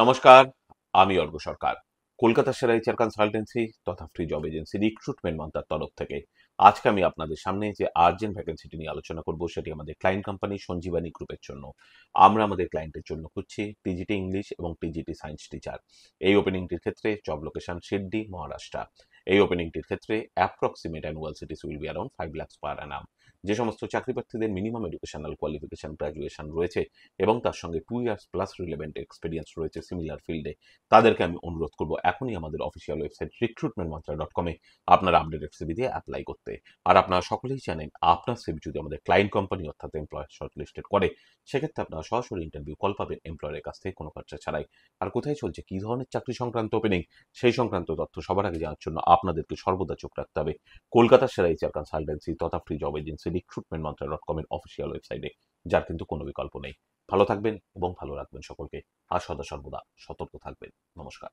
নমস্কার, আমি অর্ঘ্য সরকার। কলকাতার সেরা এইচআর কনসালটেন্সি তথা ফ্রি জব এজেন্সি রিক্রুটমেন্ট মন্ত্রার তরফ থেকে আজকে আমি আপনাদের সামনে যে আর্জেন্ট ভ্যাকেন্সিটি নিয়ে আলোচনা করব সেটি আমাদের ক্লায়েন্ট কোম্পানি সঞ্জীবানী গ্রুপের জন্য। আমরা আমাদের ক্লায়েন্টের জন্য খুঁজছি টিজিটি ইংলিশ এবং টিজিটি সায়েন্স টিচার। এই ওপেনিংটির ক্ষেত্রে জব লোকেশন শিরডি, মহারাষ্ট্র। এই ওপেনিংটির ক্ষেত্রে approximate annual cities will be around 5 lakhs পার অ্যানাম। যে সমস্ত চাকরি প্রার্থীদের মিনিমাম এডুকেশনাল কোয়ালিফিকেশন গ্র্যাজুয়েশন রয়েছে এবং তার সঙ্গে 2 ইয়ার্স প্লাস রিলেভেন্ট এক্সপিরিয়েন্স রয়েছে সিমিলার ফিল্ডে, তাদেরকে আমি অনুরোধ করব এখনই আমাদের অফিসিয়াল ওয়েবসাইট recruitmentmantra.com এ আপনার আপডেটেড সিভি দিয়ে অ্যাপ্লাই করতে। আর আপনারা সকলেই জানেন আপনার সিভি যদি আমাদের ক্লায়েন্ট কোম্পানি অর্থাৎ এমপ্লয়ার শর্টলিস্টেড করে, সেক্ষেত্রে আপনারা সরাসরি ইন্টারভিউ কল পাবেন এমপ্লয়ারের কাছ থেকে কোনো খরচা ছাড়াই। আর কোথায় চলছে কী ধরনের চাকরি সংক্রান্ত ওপেনিং, সেই সংক্রান্ত তথ্য সবার আগে জানার জন্য আপনাদেরকে সর্বদা চোখ রাখতে হবে কলকাতার সেরা এইচআর কনসালটেন্সি তথা ফ্রি জব এজেন্সি recruitmentmantra.com এর অফিসিয়াল ওয়েবসাইটে, যার কিন্তু কোনো বিকল্প নেই। ভালো থাকবেন এবং ভালো রাখবেন সকলকে। আর সদা সর্বদা সতর্ক থাকবেন। নমস্কার।